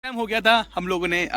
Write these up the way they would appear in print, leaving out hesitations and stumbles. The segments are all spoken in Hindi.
टाइम हो गया था, हम लोगों ने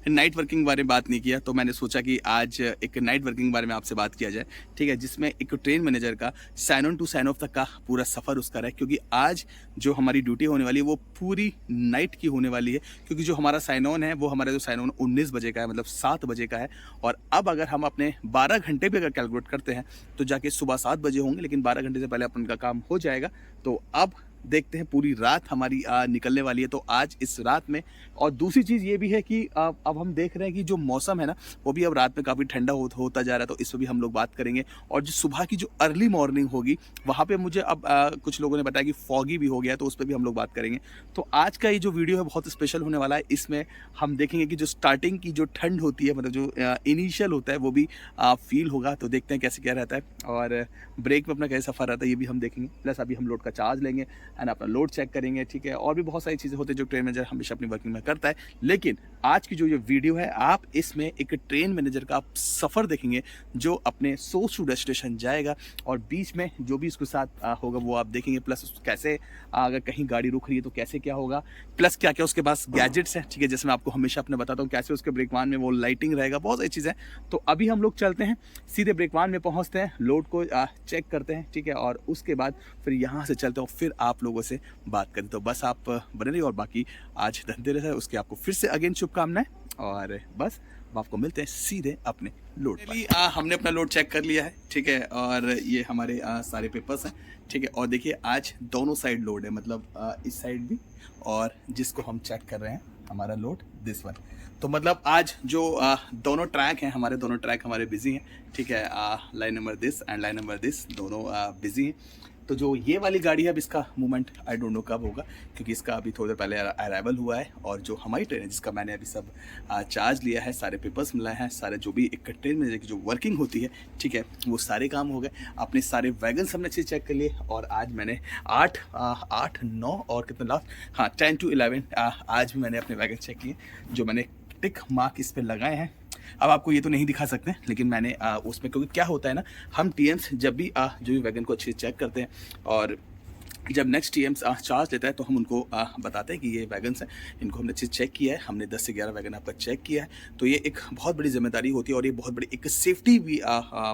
नाइट वर्किंग बारे में बात नहीं किया, तो मैंने सोचा कि आज एक नाइट वर्किंग बारे में आपसे बात किया जाए। ठीक है, जिसमें एक ट्रेन मैनेजर का sign on to sign off तक का पूरा सफ़र उसका रहा है, क्योंकि आज जो हमारी ड्यूटी होने वाली है वो पूरी नाइट की होने वाली है। क्योंकि जो हमारा साइन ऑन है वो हमारा जो साइन ऑन 19 बजे का है, मतलब 7 बजे का है। और अब अगर हम अपने 12 घंटे भी अगर कैलकुलेट करते हैं तो जाके सुबह 7 बजे होंगे, लेकिन 12 घंटे से पहले अपन का काम हो जाएगा। तो अब देखते हैं, पूरी रात हमारी निकलने वाली है, तो आज इस रात में। और दूसरी चीज़ ये भी है कि अब हम देख रहे हैं कि जो मौसम है ना, वो भी अब रात में काफ़ी ठंडा होता जा रहा है, तो इस पर भी हम लोग बात करेंगे। और जो सुबह की जो अर्ली मॉर्निंग होगी, वहाँ पे मुझे अब कुछ लोगों ने बताया कि फॉगी भी हो गया है, तो उस पर भी हम लोग बात करेंगे। तो आज का ये जो वीडियो है बहुत स्पेशल होने वाला है। इसमें हम देखेंगे कि जो स्टार्टिंग की जो ठंड होती है, मतलब जो इनिशियल होता है, वो भी फील होगा। तो देखते हैं कैसे क्या रहता है, और ब्रेक में अपना कैसा सफ़र रहता है ये भी हम देखेंगे। प्लस अभी हम लोड का चार्ज लेंगे एंड अपना लोड चेक करेंगे। ठीक है, और भी बहुत सारी चीज़ें होती है जो ट्रेन मैनेजर हमेशा अपनी वर्किंग में करता है। लेकिन आज की जो ये वीडियो है, आप इसमें एक ट्रेन मैनेजर का आप सफ़र देखेंगे जो अपने सोर्स टू डेस्टिनेशन जाएगा, और बीच में जो भी इसके साथ होगा वो आप देखेंगे। प्लस कैसे अगर कहीं गाड़ी रुक रही है तो कैसे क्या होगा, प्लस क्या क्या उसके पास गैजेट्स हैं। ठीक है, जैसे मैं आपको हमेशा अपने बताता हूँ कैसे उसके ब्रेक वन में वो लाइटिंग रहेगा, बहुत सारी चीज़ें। तो अभी हम लोग चलते हैं सीधे ब्रेक वन में, पहुँचते हैं, लोड को चेक करते हैं। ठीक है, और उसके बाद फिर यहाँ से चलते हैं और फिर आप लोगों से बात करें। तो बस आप बने रहिए, और बाकी आज धनतेरस है, उसके आपको फिर से अगेन शुभकामनाएं। और बस अब आपको मिलते हैं सीधे अपने लोड पर। हमने अपना लोड चेक कर लिया है। ठीक है, और ये हमारे सारे पेपर्स हैं। ठीक है, और देखिए आज दोनों साइड लोड है, मतलब इस साइड भी, और जिसको हम चेक कर रहे हैं हमारा लोड दिस वन। तो मतलब आज जो दोनों ट्रैक हैं हमारे, दोनों ट्रैक हमारे बिजी हैं। ठीक है, line number this and line number this दोनों बिजी हैं। तो जो ये वाली गाड़ी है, अब इसका मूवमेंट आई डोंट नो कब होगा, क्योंकि इसका अभी थोड़ी देर पहले अराइवल हुआ है। और जो हमारी ट्रेन है जिसका मैंने अभी सब चार्ज लिया है, सारे पेपर्स मिलाए हैं, सारे जो भी एक ट्रेन में जो वर्किंग होती है, ठीक है, वो सारे काम हो गए। अपने सारे वैगन हमने अच्छे चेक कर लिए। और आज मैंने 8, 9 और कितने लास्ट, हाँ 10 to 11 आज भी मैंने अपने वैगन चेक किए, जो मैंने टिक मार्क इस पर लगाए हैं। अब आपको ये तो नहीं दिखा सकते, लेकिन मैंने उसमें, क्योंकि क्या होता है ना, हम टीएम्स जब भी जो भी वैगन को अच्छे से चेक करते हैं, और जब नेक्स्ट टीएम्स चार्ज लेता है तो हम उनको बताते हैं कि ये वैगन्स हैं, इनको हमने अच्छे चेक किया है, हमने 10 से 11 वैगन आपका चेक किया है। तो ये एक बहुत बड़ी जिम्मेदारी होती है, और ये बहुत बड़ी एक सेफ्टी भी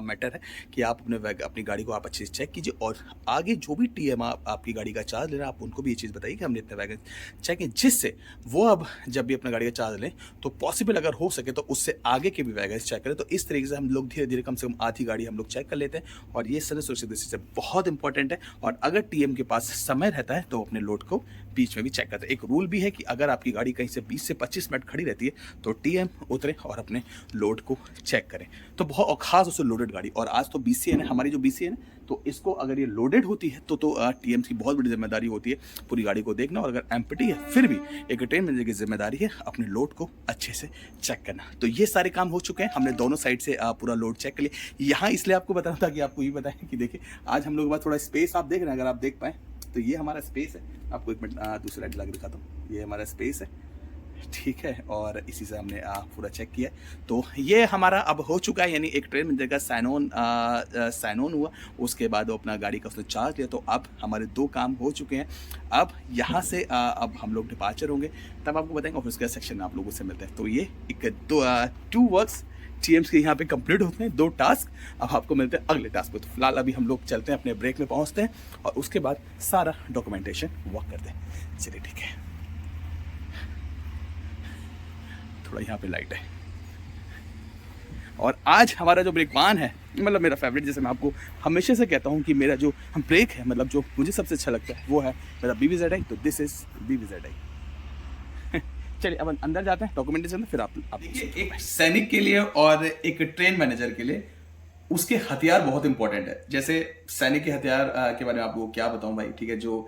मैटर है कि आप अपनी गाड़ी को आप अच्छे से चेक कीजिए। और आगे जो भी टीएम आपकी गाड़ी का चार्ज ले रहा है, आप उनको भी ये चीज़ बताइए कि हमने इतने वैगन चेक किए, जिससे वो अब जब भी अपना गाड़ी का चार्ज लें तो पॉसिबल अगर हो सके तो उससे आगे के भी वैगन चेक करें। तो इस तरीके से हम लोग धीरे धीरे कम से कम आधी गाड़ी हम लोग चेक कर लेते हैं, और ये सारे सुरक्षित दृष्टि से बहुत इंपॉर्टेंट है। और अगर टीएम के पास समय रहता है तो अपने लोड को बीच में भी चेक करते हैं। एक रूल भी है कि अगर आपकी गाड़ी कहीं से 20 से 25 मिनट खड़ी रहती है तो टीएम उतरे और अपने लोड को चेक करें। तो बहुत, और खास उससे लोडेड गाड़ी, और आज तो बीसीएन है हमारी, जो बीसीएन है, तो इसको अगर ये लोडेड होती है तो टीएम की बहुत बड़ी जिम्मेदारी होती है पूरी गाड़ी को देखना। और अगर एम्प्टी है फिर भी एक ट्रेन मैनेजर की जिम्मेदारी है अपने लोड को अच्छे से चेक करना। तो ये सारे काम हो चुके हैं, हमने दोनों साइड से पूरा लोड चेक कर लिया। यहाँ इसलिए आपको बताना था कि आपको ये बताएं कि देखिए आज हम लोग के पास थोड़ा स्पेस आप देख रहे हैं, अगर आप देख पाएँ तो ये हमारा स्पेस है। आपको एक मिनट दूसरी लाइट लगा दिखाता हूँ, ये हमारा स्पेस है। ठीक है, और इसी से हमने पूरा चेक किया। तो ये हमारा अब हो चुका है, यानी एक ट्रेन मैनेजर का साइन ऑन हुआ, उसके बाद वो अपना गाड़ी का उसने चार्ज लिया। तो अब हमारे 2 काम हो चुके हैं। अब यहाँ से अब हम लोग डिपार्चर होंगे, तब आपको बताएंगे, और उसके सेक्शन में आप लोगों से मिलते हैं। तो ये एक 2 वर्क्स टीएम्स के यहाँ पे कंप्लीट होते हैं, 2 टास्क। अब आपको मिलते हैं अगले टास्क पे। तो फिलहाल अभी हम लोग चलते हैं, अपने ब्रेक में पहुँचते हैं, और उसके बाद सारा डॉक्यूमेंटेशन वर्क करते हैं। चलिए ठीक है, थोड़ा यहाँ पे लाइट है। और आज हमारा जो ब्रेक वन है, मतलब मेरा फेवरेट, जैसे मैं आपको हमेशा से कहता हूँ कि मेरा जो ब्रेक है, मतलब जो मुझे सबसे अच्छा लगता है, वो है मेरा BVZI। तो दिस इज BVZI। चलिए अब अंदर जाते हैं डॉक्यूमेंटेशन, फिर आप देखिए, एक सैनिक के लिए और एक ट्रेन मैनेजर के लिए उसके हथियार बहुत इंपॉर्टेंट है। जैसे सैनिक के हथियार के बारे में आपको क्या बताऊं भाई। ठीक है, जो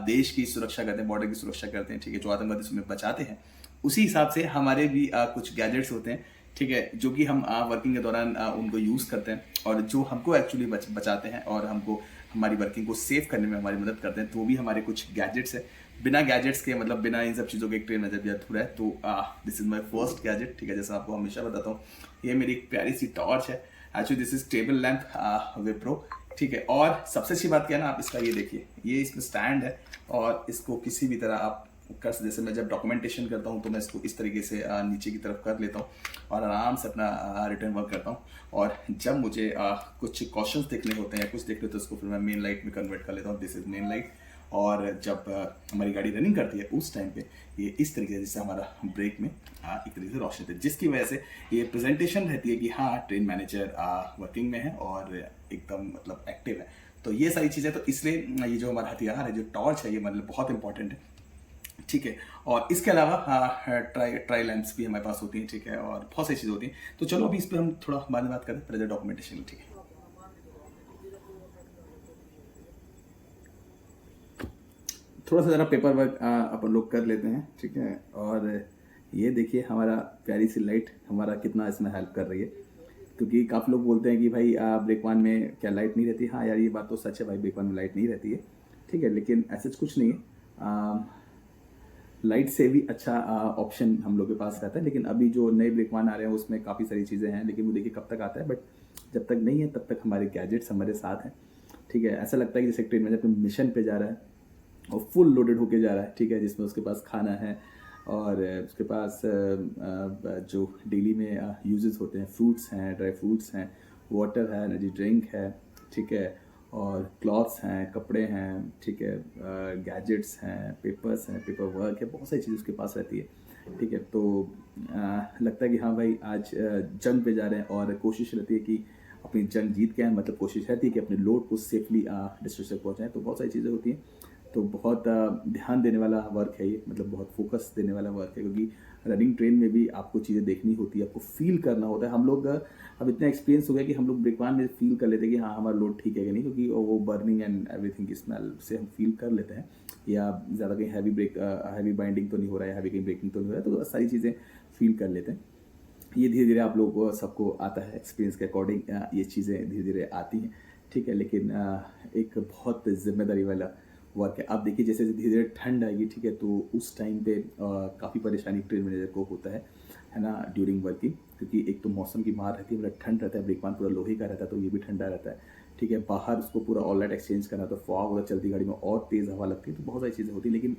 देश की सुरक्षा करते हैं, बॉर्डर की सुरक्षा करते हैं, ठीक है, जो आतंकवादी से बचाते हैं, उसी हिसाब से हमारे भी कुछ गैजेट्स होते हैं, ठीक है, जो कि हम वर्किंग के दौरान उनको यूज़ करते हैं, और जो हमको एक्चुअली बचाते हैं और हमको हमारी वर्किंग को सेव करने में हमारी मदद करते हैं। तो वो भी हमारे कुछ गैजेट्स है। बिना गैजेट्स के, मतलब बिना इन सब चीज़ों के एक ट्रेन मैनेजर भी अधूरा है। तो this is my first gadget. ठीक है, जैसा आपको हमेशा बताता हूँ, ये मेरी एक प्यारी सी टॉर्च है। Actually this is table lamp Wipro. ठीक है, और सबसे अच्छी बात क्या है ना, आप इसका ये देखिए, ये इसमें स्टैंड है, और इसको किसी भी तरह आप कर, जैसे मैं जब डॉक्यूमेंटेशन करता हूँ तो मैं इसको इस तरीके से नीचे की तरफ कर लेता हूँ और आराम से अपना रिटर्न वर्क करता हूँ। और जब मुझे कुछ क्वेश्चंस देखने होते हैं या कुछ देखने होते हैं, उसको फिर मैं मेन लाइट में कन्वर्ट कर लेता हूँ, दिस इज मेन लाइट। और जब हमारी गाड़ी रनिंग करती है उस टाइम पे ये इस तरीके से, जैसे हमारा ब्रेक में एक तरीके से रोशनी देती है, जिसकी वजह से ये प्रेजेंटेशन रहती है कि हाँ ट्रेन मैनेजर वर्किंग में है और एकदम मतलब एक्टिव है। तो ये सारी चीज़ें, तो इसलिए ये जो हमारा हथियार है, जो टॉर्च है, ये मतलब बहुत इंपॉर्टेंट है, ठीक है। और इसके अलावा ट्राई लैंप्स भी हमारे पास होती हैं, ठीक है, और बहुत सारी चीज़ें होती हैं। तो चलो अभी इस पर हम थोड़ा बाद में बात करें, पहले डॉक्यूमेंटेशन, ठीक है। थोड़ा सा ज़रा पेपर वर्क अपन लोग कर लेते हैं, ठीक है। और ये देखिए हमारा प्यारी सी लाइट हमारा कितना इसमें हेल्प कर रही है, क्योंकि काफ़ी लोग बोलते हैं कि भाई ब्रेक वन में क्या लाइट नहीं रहती। हाँ यार, ये बात तो सच है भाई, ब्रेक वन में लाइट नहीं रहती है, ठीक है, लेकिन ऐसा कुछ नहीं है। लाइट से भी अच्छा ऑप्शन हम लोग के पास रहता है। लेकिन अभी जो नए ब्रेक वन आ रहे हैं उसमें काफ़ी सारी चीज़ें हैं, लेकिन वो देखिए कब तक आता है, बट जब तक नहीं है तब तक हमारे गैजेट्स हमारे साथ हैं, ठीक है। ऐसा लगता है कि जैसे ट्रेन में जब मिशन पे जा रहा है और फुल लोडेड होके जा रहा है, ठीक है, जिसमें उसके पास खाना है और उसके पास जो डेली में यूजेस होते हैं, फ्रूट्स हैं, ड्राई फ्रूट्स हैं, वाटर है, एनर्जी ड्रिंक है, ठीक है, और क्लॉथ्स हैं, कपड़े हैं, ठीक है, गैजेट्स हैं, पेपर्स हैं, पेपर वर्क है, बहुत सारी चीज़ उसके पास रहती है, ठीक है। तो लगता है कि हाँ भाई आज जंग पे जा रहे हैं और कोशिश रहती है कि अपनी जंग जीत के आए, मतलब कोशिश रहती है कि अपने लोड को सेफली डेस्टिनेशन तक पहुँचाएँ। तो बहुत सारी चीज़ें होती हैं, तो बहुत ध्यान देने वाला वर्क है ये, मतलब बहुत फोकस देने वाला वर्क है, क्योंकि रनिंग ट्रेन में भी आपको चीज़ें देखनी होती है, आपको फील करना होता है। हम लोग अब इतना एक्सपीरियंस हो गया कि हम लोग ब्रेक वन में फील कर लेते हैं कि हाँ हमारा लोड ठीक है कि नहीं, क्योंकि वो बर्निंग एंड एवरीथिंग की स्मेल से हम फील कर लेते हैं, या ज़्यादा कहीं हैवी बाइंडिंग तो नहीं हो रहा है, हैवी कहीं ब्रेकिंग तो नहीं हो रहा है, तो सारी चीज़ें फील कर लेते हैं। ये धीरे धीरे आप लोगों को सबको आता है, एक्सपीरियंस के अकॉर्डिंग ये चीज़ें धीरे धीरे आती हैं, ठीक है। लेकिन एक बहुत जिम्मेदारी वाला वर्क है। आप देखिए जैसे धीरे धीरे ठंड आएगी, ठीक है, तो उस टाइम पे काफ़ी परेशानी ट्रेन मैनेजर को होता है ना, ड्यूरिंग वर्किंग, क्योंकि एक तो मौसम की मार रहती है, मतलब ठंड रहता है, ब्रेक वन पूरा लोहे का रहता है तो ये भी ठंडा रहता है, ठीक है। बाहर उसको पूरा ऑल लाइट एक्सचेंज करना, तो फॉग वगैरह चलती गाड़ी में और तेज़ हवा लगती है, तो बहुत सारी चीज़ें होती है। लेकिन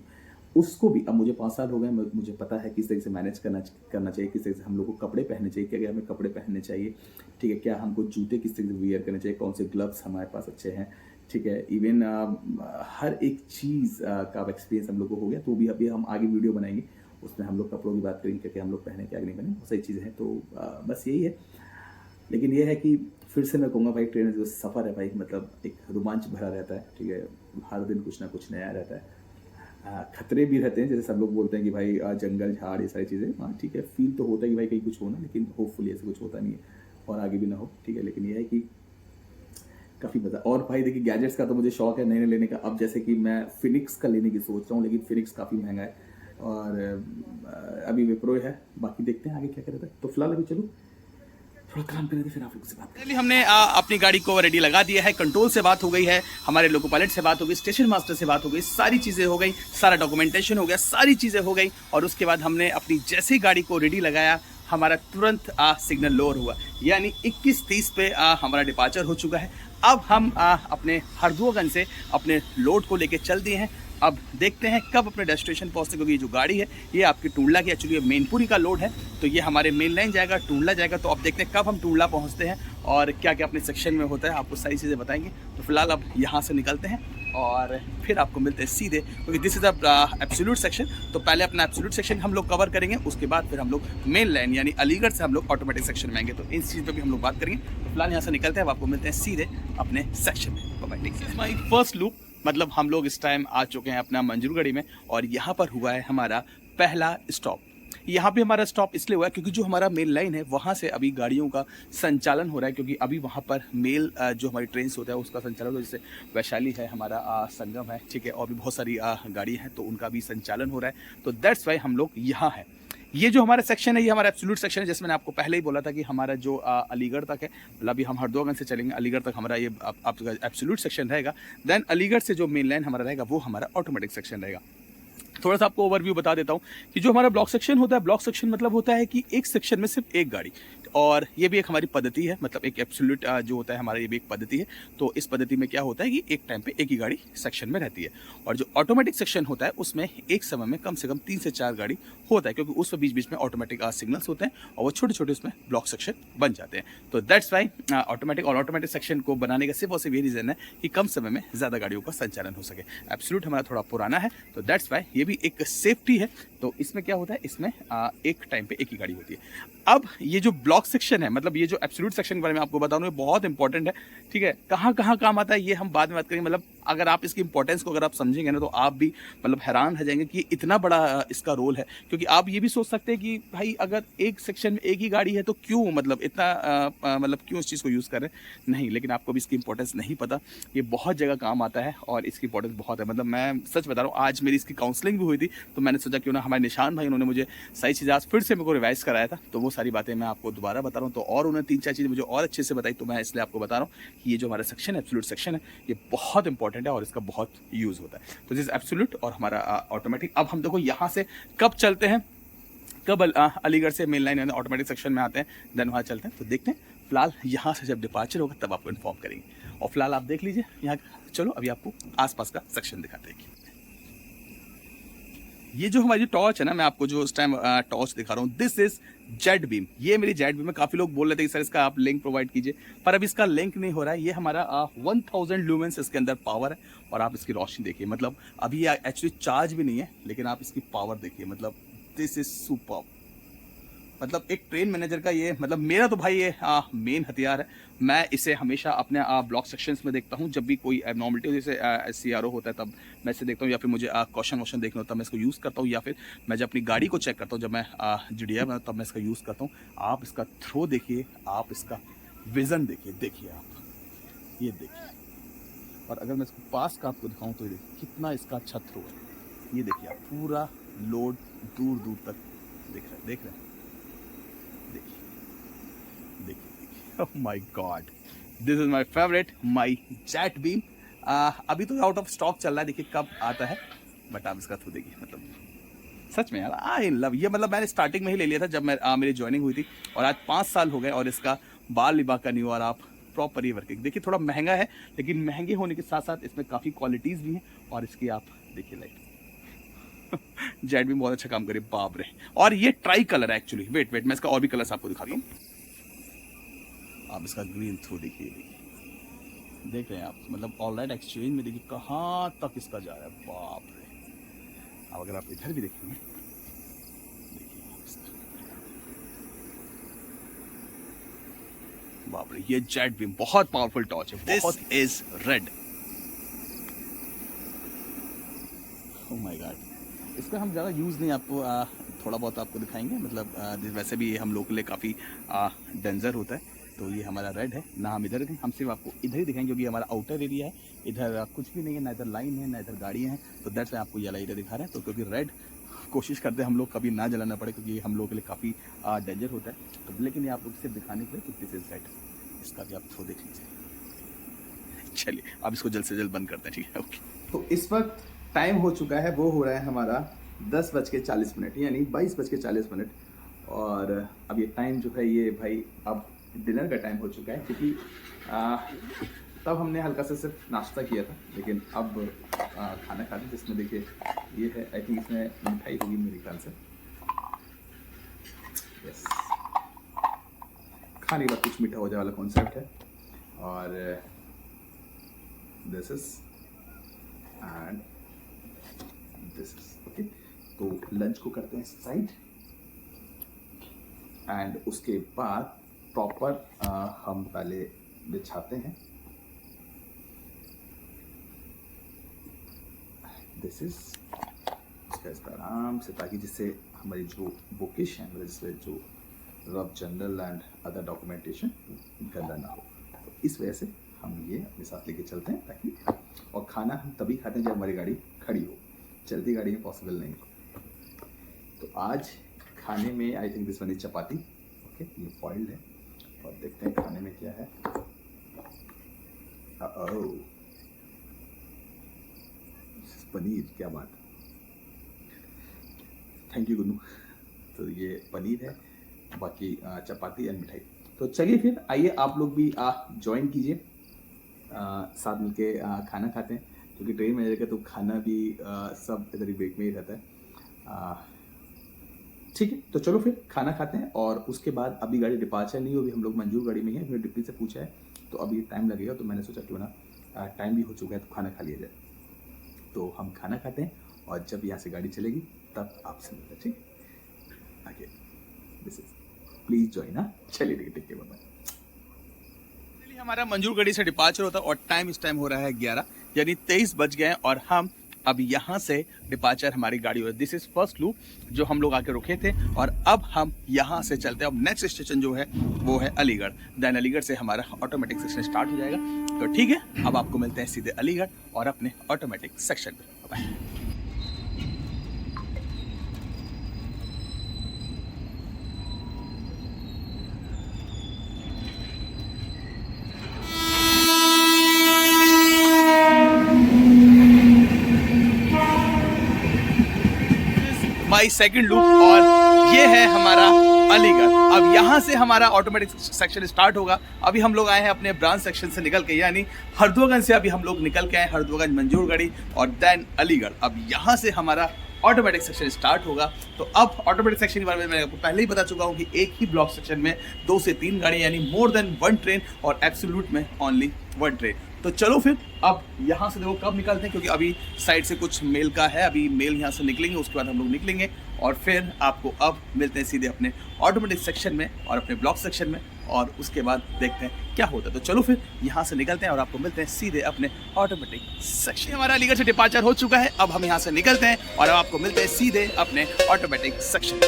उसको भी अब मुझे 5 साल हो गए, मुझे पता है किस तरीके से मैनेज करना चाहिए, किस तरीके से हम लोग को कपड़े पहनने चाहिए, क्या क्या हमें कपड़े पहनने चाहिए, ठीक है, क्या हमको जूते किस तरीके से वियर करने चाहिए, कौन से ग्लव्स हमारे पास अच्छे हैं, ठीक है। इवन हर एक चीज़ का एक्सपीरियंस हम लोग को हो गया। तो भी अभी हम आगे वीडियो बनाएंगे, उसमें हम लोग कपड़ों की बात करेंगे, क्या हम लोग पहने क्या नहीं पहने, बहुत सारी चीज़ें हैं। तो बस यही है। लेकिन ये है कि फिर से मैं कहूँगा भाई, ट्रेन जो सफ़र है भाई, मतलब एक रोमांच भरा रहता है, ठीक है, हर दिन कुछ ना कुछ नया रहता है। खतरे भी रहते हैं, जैसे सब लोग बोलते हैं कि भाई जंगल झाड़ ये सारी चीज़ें, हाँ ठीक है, फील तो होता है कि भाई कहीं कुछ हो ना, लेकिन होपफुली ऐसे कुछ होता नहीं है और आगे भी ना हो, ठीक है। लेकिन ये है कि काफ़ी मज़ा। और भाई देखिए गैजेट्स का तो मुझे शौक है नए लेने का। अब जैसे कि मैं फिनिक्स का लेने की सोच रहा हूँ, लेकिन फिनिक्स काफ़ी महंगा है और अभी विप्रो है, बाकी देखते हैं आगे क्या करेगा। तो फिलहाल अभी चलो थोड़ा काम करेंगे, फिर आप लोग से बात करेंगे। हमने अपनी गाड़ी को रेडी लगा दिया है, कंट्रोल से बात हो गई है, हमारे लोको पायलट से बात हो गई, स्टेशन मास्टर से बात हो गई, सारी चीज़ें हो गई, सारा डॉक्यूमेंटेशन हो गया, सारी चीज़ें हो गई। और उसके बाद हमने अपनी जैसे गाड़ी को रेडी लगाया, हमारा तुरंत सिग्नल लोअर हुआ, यानी 21:30 पे हमारा डिपार्चर हो चुका है। अब हम अपने हरदुआगंज से अपने लोड को लेके चल दिए हैं। अब देखते हैं कब अपने डेस्टिनेशन पहुंचते, क्योंकि ये जो गाड़ी है ये आपकी टूंडला की, एक्चुअली मेनपुरी का लोड है, तो ये हमारे मेन लाइन जाएगा, टूंडला जाएगा। तो अब देखते हैं कब हम टूंडला पहुंचते हैं और क्या क्या अपने सेक्शन में होता है, आपको सारी चीज़ें बताएंगे। तो फिलहाल अब यहाँ से निकलते हैं और फिर आपको मिलते हैं सीधे, क्योंकि this is a absolute section. तो पहले अपना एब्सोल्यूट सेक्शन हम लोग कवर करेंगे, उसके बाद फिर हम लोग मेन लाइन यानी अलीगढ़ से हम लोग ऑटोमेटिक सेक्शन में आएंगे, तो इस चीज़ पर भी हम लोग बात करेंगे। तो फिलहाल यहाँ से निकलते हैं, अब आपको मिलते हैं सीधे अपने सेक्शन में। Bye bye. My first loop, मतलब हम लोग इस टाइम आ चुके हैं अपना मंजूरगढ़ी में और यहाँ पर हुआ है हमारा पहला स्टॉप। यहाँ पे हमारा स्टॉप इसलिए हुआ है क्योंकि जो हमारा मेल लाइन है वहाँ से अभी गाड़ियों का संचालन हो रहा है, क्योंकि अभी वहाँ पर मेल जो हमारी ट्रेन होता है उसका संचालन हो, जैसे वैशाली है, हमारा संगम है, ठीक है, और भी बहुत सारी गाड़ी हैं, तो उनका भी संचालन हो रहा है। तो दैट्स वाई हम लोग यहाँ हैं। ये जो हमारा सेक्शन है ये हमारा एब्सोल्यूट सेक्शन है, जैसे मैंने आपको पहले ही बोला था कि हमारा जो अलीगढ़ तक है, मतलब अभी हम हरदुआगंज से चलेंगे अलीगढ़ तक, हमारा ये आपका एब्सोल्यूट सेक्शन रहेगा। देन अलीगढ़ से जो मेन लाइन हमारा रहेगा वो हमारा ऑटोमेटिक सेक्शन रहेगा। थोड़ा सा आपको ओवरव्यू बता देता हूँ कि जो हमारा ब्लॉक सेक्शन होता है, ब्लॉक सेक्शन मतलब होता है कि एक सेक्शन में सिर्फ एक गाड़ी, और ये भी एक हमारी पद्धति है, मतलब एक एब्सोल्यूट जो होता है हमारा, ये भी एक पद्धति है। तो इस पद्धति में क्या होता है कि एक टाइम पे एक ही गाड़ी सेक्शन में रहती है, और जो ऑटोमेटिक सेक्शन होता है उसमें एक समय में कम से कम 3 से 4 गाड़ी होता है, क्योंकि उसमें बीच बीच में ऑटोमेटिक सिग्नल्स होते हैं और वो छोटे छोटे उसमें ब्लॉक सेक्शन बन जाते हैं। तो दैट्स वाई ऑटोमेटिक सेक्शन को बनाने का सिर्फ और सिर्फ ये रीज़न है कि कम समय में ज़्यादा गाड़ियों का संचालन हो सके। एब्सोल्यूट हमारा थोड़ा पुराना है, तो दैट्स वाई ये भी एक सेफ्टी है। तो इसमें क्या होता है, इसमें एक टाइम पे एक ही गाड़ी होती है। अब ये जो ब्लॉक सेक्शन है, मतलब ये जो एब्सोल्यूट सेक्शन के बारे में आपको बता दूं, ये बहुत इंपॉर्टेंट है, ठीक है। कहाँ कहाँ काम आता है ये हम बाद में बात करेंगे। मतलब अगर आप इसकी इंपॉर्टेंस को अगर आप समझेंगे ना, तो आप भी मतलब हैरान रह जाएंगे कि इतना बड़ा इसका रोल है। क्योंकि आप ये भी सोच सकते हैं कि भाई अगर एक सेक्शन में एक ही गाड़ी है तो क्यों, मतलब इतना मतलब क्यों इस चीज़ को यूज़ कर रहे हैं, नहीं, लेकिन आपको भी इसकी इंपॉर्टेंस नहीं पता। ये बहुत जगह काम आता है और इसकी इंपॉर्टेंस बहुत है। मतलब मैं सच बता रहा हूँ, आज मेरी इसकी काउंसलिंग भी हुई थी, तो मैंने सोचा क्यों ना हमारे निशान भाई, उन्होंने मुझे सारी चीज़ें आज फिर से मेरे को रिवाइज कराया था, तो वो सारी बातें मैं आपको दोबारा बता रहा हूँ। तो और उन्होंने 3-4 चीज़ें मुझे और अच्छे से बताई, तो मैं इसलिए आपको बता रहा हूँ कि ये जो हमारा सेक्शन है, एब्सोल्यूट सेक्शन है, ये बहुत इंपॉर्टेंट है और इसका बहुत यूज़ होता है। तो दिस एब्सोल्यूट और हमारा ऑटोमेटिक। अब हम देखो यहाँ से कब चलते हैं, कब अलीगढ़ से मेन लाइन ऑटोमेटिक सेक्शन में आते हैं, देन वहाँ चलते हैं। तो देखते हैं, फिलहाल यहाँ से जब डिपार्चर होगा तब आपको इन्फॉर्म करेंगे। और फिलहाल आप देख लीजिए यहाँ, चलो अभी आपको आसपास का सेक्शन दिखाते हैं। ये जो हमारी टॉर्च है ना, मैं आपको जो उस टाइम टॉर्च दिखा रहा हूँ, दिस इज जेट बीम। ये मेरी जेट बीम है। काफ़ी लोग बोल रहे थे कि सर इसका आप लिंक प्रोवाइड कीजिए, पर अब इसका लिंक नहीं हो रहा है। ये हमारा 1000 लूमेंस इसके अंदर पावर है, और आप इसकी रोशनी देखिए, मतलब अभी ये एक्चुअली चार्ज भी नहीं है, लेकिन आप इसकी पावर देखिए, मतलब दिस इज सुपर। मतलब एक ट्रेन मैनेजर का ये, मतलब मेरा तो भाई ये मेन हथियार है। मैं इसे हमेशा अपने ब्लॉक सेक्शंस में देखता हूँ, जब भी कोई एबनॉर्मलिटी हो, जैसे CRO होता है तब मैं इसे देखता हूँ, या फिर मुझे क्वेश्चन वोश्चन देखना होता है, मैं इसको यूज़ करता हूँ, या फिर मैं जब अपनी गाड़ी को चेक करता हूँ, जब मैं GDI में तब मैं इसका यूज़ करता हूँ। आप इसका थ्रो देखिए, आप इसका विज़न देखिए आप ये देखिए। और अगर मैं इसको पास का आपको दिखाऊँ तो ये देखिए कितना इसका अच्छा थ्रो है। ये देखिए आप, पूरा लोड दूर दूर तक देख रहे हैं, देखिए my God, this is my favourite, my jet beam. अभी तो आउट ऑफ स्टॉक चल रहा है, देखिए कब आता है, बट आप इसका थ्रू देखिए। मतलब सच में यार, आई लव ये। मतलब मैंने स्टार्टिंग में ही ले लिया था जब मैं मेरी ज्वाइनिंग हुई थी, और आज 5 साल हो गए, और इसका बाल विभाग का नहीं हुआ। और आप प्रॉपर ये वर्किंग देखिए, थोड़ा महंगा है, लेकिन महंगे होने के साथ साथ इसमें काफ़ी क्वालिटीज़ भी हैं। और इसकी आप देखिए लाइट जेट भी बहुत अच्छा काम करे, बाप रे। और ये ट्राई कलर है एक्चुअली। वेट मैं इसका और भी कलर्स आपको दिखा दूँ। आप इसका ग्रीन थ्रू देखिए, देख रहे हैं आप, मतलब ऑलराइट एक्सचेंज में देखिए कहाँ तक इसका जा रहा है, बाप रे। अब अगर आप इधर भी देखेंगे, देखिए बाप रे, ये जेट बीम बहुत पावरफुल टॉर्च है। This is red, oh my God. इसका हम ज़्यादा यूज़ नहीं, आपको थोड़ा बहुत आपको दिखाएंगे। मतलब वैसे भी हम लोग के लिए काफ़ी डेंजर होता है। तो ये हमारा रेड है ना, हम इधर हैं, हम सिर्फ आपको इधर ही दिखाएंगे, क्योंकि हमारा आउटर एरिया है। इधर कुछ भी नहीं है, ना इधर लाइन है, ना इधर गाड़ियाँ हैं। तो दैट्स आपको ये लाइटें दिखा रहे हैं। तो क्योंकि रेड कोशिश करते हैं हम लोग कभी ना जलाना पड़े, क्योंकि हम लोग के लिए काफ़ी डेंजर होता है। तो लेकिन ये आप लोग सिर्फ दिखाने के लिए कि दिस इज रेड। इसका भी आप थ्रो देख लीजिए। चलिए अब इसको जल्द से जल्द बंद करते हैं, ठीक है, ओके। तो इस वक्त टाइम हो चुका है, वो हो रहा है हमारा 10:40, यानी 22:40। और अब ये टाइम जो है, ये भाई अब डिनर का टाइम हो चुका है, क्योंकि तब हमने हल्का सा सिर्फ नाश्ता किया था, लेकिन अब खाना खा रहे हैं, जिसमें देखिए ये है, आई थिंक इसमें मिठाई होगी मेरे ख्याल से। यस, खाने के बाद कुछ मीठा हो जाए वाला कॉन्सेप्ट है। और this is and this is okay. तो लंच को करते हैं साइड, एंड उसके बाद प्रॉपर हम पहले बिछाते हैं। दिस इज इस पर आराम से, ताकि जिससे हमारी जो बुकिश है, मतलब जिसमें जो rough general and other documentation गंदा ना हो, तो इस वजह से हम ये अपने साथ लेके चलते हैं, ताकि। और खाना हम तभी खाते हैं जब हमारी गाड़ी खड़ी हो, चलती गाड़ी में पॉसिबल नहीं। तो आज खाने में I think this one is chapati, okay, ये फॉइल्ड है। और देखते हैं खाने में क्या है। पनीर, क्या बात, थैंक यू गुनू। तो ये पनीर है, बाकी चपाती एंड मिठाई। तो चलिए फिर आइए आप लोग भी ज्वाइन कीजिए, साथ मिलके खाना खाते हैं, क्योंकि ट्रेन में रहेगा तो खाना भी सब इधर ही ब्रेक में ही रहता है। ठीक है, तो चलो फिर खाना खाते हैं, और उसके बाद अभी गाड़ी डिपार्चर नहीं होगी, हम लोग मंजूर गाड़ी में ही है। फिर डिप्टी से पूछा है तो अभी टाइम लगेगा, तो मैंने सोचा क्यों ना टाइम भी हो चुका है तो खाना खा लिया जाए। तो हम खाना खाते हैं और जब यहाँ से गाड़ी चलेगी तब आपसे मिलते हैं, ठीक आगे। This is please join. हाँ चलिए ठीक है, बाय। हमारा मंजूर गढ़ी से डिपार्चर होता है और टाइम इस टाइम हो रहा है 11, यानी 23 बज गए हैं, और हम अब यहाँ से डिपार्चर हमारी गाड़ी हो। दिस इज फर्स्ट लूप जो हम लोग आके रुके थे, और अब हम यहाँ से चलते हैं। अब नेक्स्ट स्टेशन जो है वो है अलीगढ़। देन अलीगढ़ से हमारा ऑटोमेटिक सेक्शन स्टार्ट हो जाएगा। तो ठीक है, अब आपको मिलते हैं सीधे अलीगढ़ और अपने ऑटोमेटिक सेक्शन में। बाय। माई सेकंड लूप, और ये है हमारा अलीगढ़। अब यहाँ से हमारा ऑटोमेटिक सेक्शन स्टार्ट होगा। अभी हम लोग आए हैं अपने ब्रांच सेक्शन से निकल के, यानी हरदोगंज से अभी हम लोग निकल के आए, हरदोगंज मंजूरगढ़ी और देन अलीगढ़। अब यहाँ से हमारा ऑटोमेटिक सेक्शन स्टार्ट होगा। तो अब ऑटोमेटिक सेक्शन के बारे में मैं आपको पहले ही बता चुका हूँ कि एक ही ब्लॉक सेक्शन में 2 से 3 गाड़ी, यानी मोर देन 1 ट्रेन, और एब्सोल्यूट में ओनली 1 ट्रेन। तो चलो फिर अब यहाँ से देखो कब निकलते हैं, क्योंकि अभी साइड से कुछ मेल का है, अभी मेल यहाँ से निकलेंगे, उसके बाद हम लोग निकलेंगे, और फिर आपको अब मिलते हैं सीधे अपने ऑटोमेटिक सेक्शन में और अपने ब्लॉक सेक्शन में, और उसके बाद देखते हैं क्या होता है। तो चलो फिर यहाँ से निकलते हैं और आपको मिलते हैं सीधे अपने ऑटोमेटिक सेक्शन। हमारा अलीगढ़ से डिपार्चर हो चुका है, अब हम यहाँ से निकलते हैं और अब आपको मिलते हैं सीधे अपने ऑटोमेटिक सेक्शन में।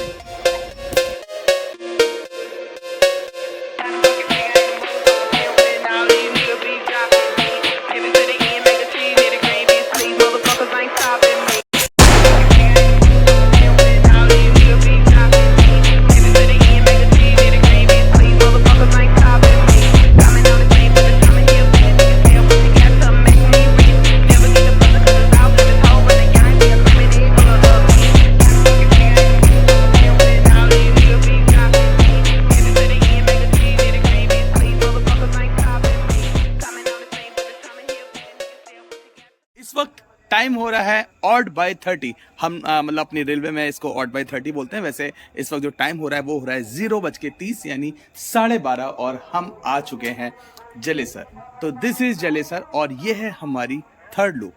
इस वक्त टाइम हो रहा है ऑड बाय 30। हम मतलब अपनी रेलवे में इसको ऑड बाय 30 बोलते हैं। वैसे इस वक्त जो टाइम हो रहा है वो हो रहा है 0:30, यानी 12:30, और हम आ चुके हैं जलेसर। तो दिस इज जलेसर, और ये है हमारी थर्ड लूप।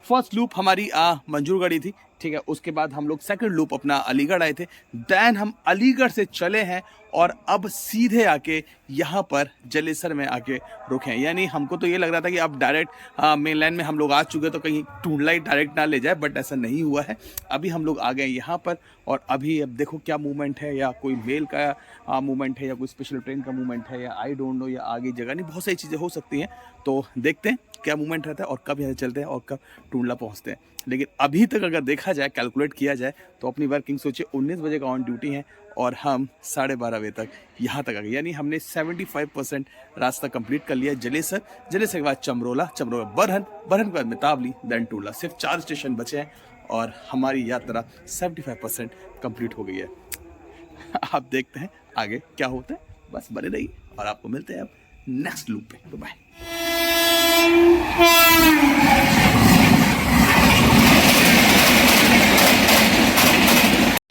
फर्स्ट लूप हमारी मंजूरगढ़ी थी, ठीक है। उसके बाद हम लोग सेकंड लूप अपना अलीगढ़ आए थे। देन हम अलीगढ़ से चले हैं और अब सीधे आके यहाँ पर जलेसर में आके रुके हैं। यानी हमको तो ये लग रहा था कि अब डायरेक्ट मेन लाइन में हम लोग आ चुके तो कहीं टूंडलाई डायरेक्ट ना ले जाए, बट ऐसा नहीं हुआ है। अभी हम लोग आ गए यहाँ पर, और अभी अब देखो क्या मूवमेंट है, या कोई मेल का मूवमेंट है, या कोई स्पेशल ट्रेन का मूवमेंट है, या आई डोंट नो, या आगे जगह नहीं, बहुत सारी चीज़ें हो सकती हैं। तो देखते हैं क्या मूवमेंट रहता है और कब यहाँ चलते हैं और कब टूंडला पहुँचते हैं। लेकिन अभी तक अगर देखा जाए, कैलकुलेट किया जाए, तो अपनी वर्किंग सोचिए 19 बजे का ऑन ड्यूटी है और हम 12:30 बजे तक यहाँ तक आ गए। यानी हमने 75% रास्ता कंप्लीट कर लिया। जलेसर के बाद चमरोला, बरहन के बाद मितावली, देन टूंडला। सिर्फ 4 स्टेशन बचे हैं और हमारी यात्रा 75% कंप्लीट हो गई है। आप देखते हैं आगे क्या होता है, बस बने रहिए और आपको मिलते हैं अब नेक्स्ट लूप पे। बाय।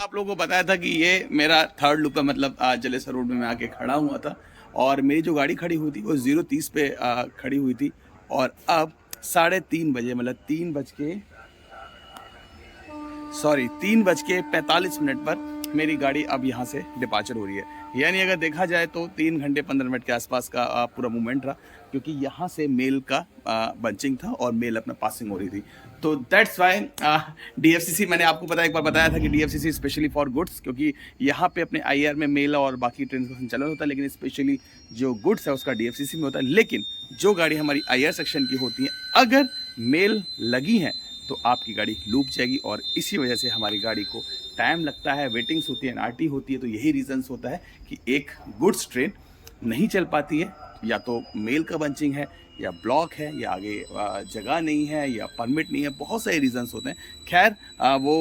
आप लोगों को बताया था कि ये मेरा थर्ड लूप है, मतलब जलेसर रोड में मैं आके खड़ा हुआ था, और मेरी जो गाड़ी खड़ी हुई थी वो 0:30 पे खड़ी हुई थी, और अब 3:30 बजे, मतलब 3:45 पर मेरी गाड़ी अब यहाँ से डिपार्चर हो रही है। यानी अगर देखा जाए तो 3 घंटे 15 मिनट के आसपास का पूरा मूवमेंट रहा, क्योंकि यहाँ से मेल का बंचिंग था और मेल अपना पासिंग हो रही थी। तो दैट्स वाई DFCC, मैंने आपको एक बार बताया था कि DFCC स्पेशली फॉर गुड्स, क्योंकि यहाँ पे अपने IR में मेल और बाकी ट्रेन का संचालन होता है, लेकिन स्पेशली जो गुड्स है उसका DFCC में होता है। लेकिन जो गाड़ी हमारी IR सेक्शन की होती है, अगर मेल लगी है तो आपकी गाड़ी लूप जाएगी, और इसी वजह से हमारी गाड़ी को टाइम लगता है, वेटिंग्स होती है, NRT होती है। तो यही रीजंस होता है कि एक गुड्स ट्रेन नहीं चल पाती है, या तो मेल का बंचिंग है, या ब्लॉक है या आगे जगह नहीं है या परमिट नहीं है, बहुत सारे रीजंस होते हैं। खैर वो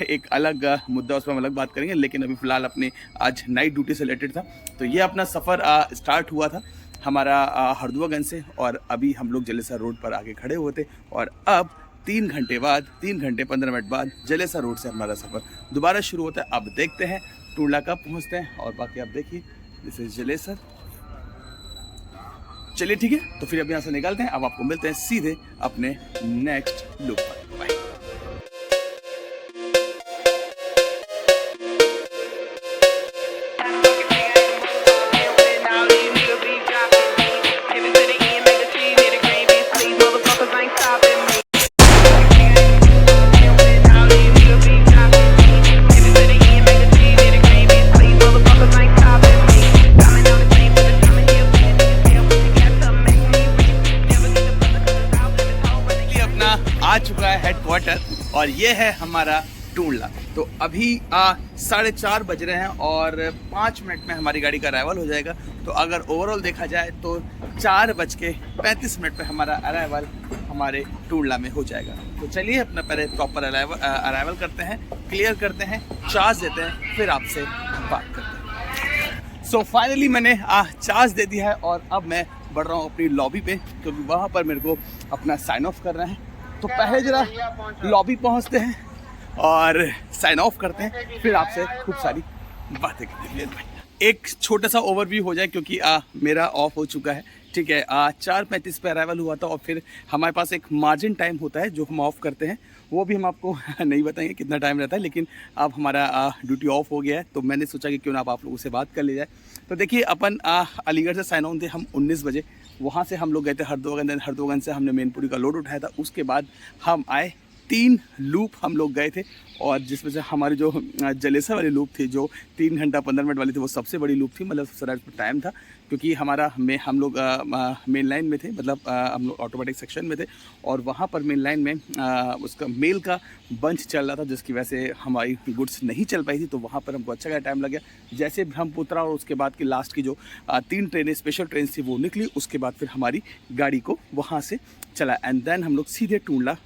एक अलग मुद्दा, उस पर हम अलग बात करेंगे, लेकिन अभी फ़िलहाल अपने आज नाइट ड्यूटी से रिलेटेड था। तो ये अपना सफ़र स्टार्ट हुआ था हमारा हरदुआगंज से, और अभी हम लोग जलेसर रोड पर आके खड़े हुए थे, और अब 3 घंटे 15 मिनट बाद जलेसर रोड से हमारा सफ़र दोबारा शुरू होता है। अब देखते हैं टूंडला कब पहुंचते हैं, और बाकी आप देखिए दिस इज जलेसर। चलिए ठीक है, तो फिर अब यहाँ से निकलते हैं। अब आपको मिलते हैं सीधे अपने नेक्स्ट लुक पर। बाय। आ चुका है हेडक्वार्टर, और ये है हमारा टूंडला। तो अभी 4:30 बज रहे हैं और 5 मिनट में हमारी गाड़ी का अराइवल हो जाएगा। तो अगर ओवरऑल देखा जाए तो 4:35 पे हमारा अराइवल हमारे टूंडला में हो जाएगा। तो चलिए अपना पहले प्रॉपर अराइवल करते हैं, क्लियर करते हैं, चार्ज देते हैं, फिर आपसे बात करते हैं। सो फाइनली मैंने चार्ज दे दिया है, और अब मैं बढ़ रहा हूँ अपनी लॉबी पे, क्योंकि वहाँ पर मेरे को अपना साइन ऑफ करना है। तो पहले जरा लॉबी पहुंचते हैं और साइन ऑफ करते हैं, फिर आपसे खूब सारी बातें करेंगे। एक छोटा सा ओवरव्यू हो जाए, क्योंकि मेरा ऑफ हो चुका है, ठीक है। 4:35 पे अराइवल हुआ था, और फिर हमारे पास एक मार्जिन टाइम होता है जो हम ऑफ करते हैं, वो भी हम आपको नहीं बताएंगे कितना टाइम रहता है, लेकिन अब हमारा ड्यूटी ऑफ हो गया है। तो मैंने सोचा कि क्यों ना आप लोगों से बात कर ली जाए। तो देखिए अपन अलीगढ़ से साइन ऑन थे हम 19 बजे, वहाँ से हम लोग गए थे हरदोगंज से हमने मैनपुरी का लोड उठाया था। उसके बाद हम आए, 3 लूप हम लोग गए थे, और जिसमें से हमारी जो जलेसर वाली लूप थी, जो 3 घंटा 15 मिनट वाली थी, वो सबसे बड़ी लूप थी, मतलब सबसे ज़्यादा टाइम था, क्योंकि हम लोग मेन लाइन में थे, मतलब हम लोग ऑटोमेटिक सेक्शन में थे, और वहाँ पर मेन लाइन में उसका मेल का बंच चल रहा था, जिसकी वजह से हमारी गुड्स नहीं चल पाई थी। तो वहाँ पर हमको अच्छा खासा टाइम लग गया। जैसे ब्रह्मपुत्रा और उसके बाद की लास्ट की जो 3 ट्रेनें, स्पेशल ट्रेन थी, वो निकली, उसके बाद फिर हमारी गाड़ी को वहाँ से चला, एंड देन हम लोग सीधे टूंडला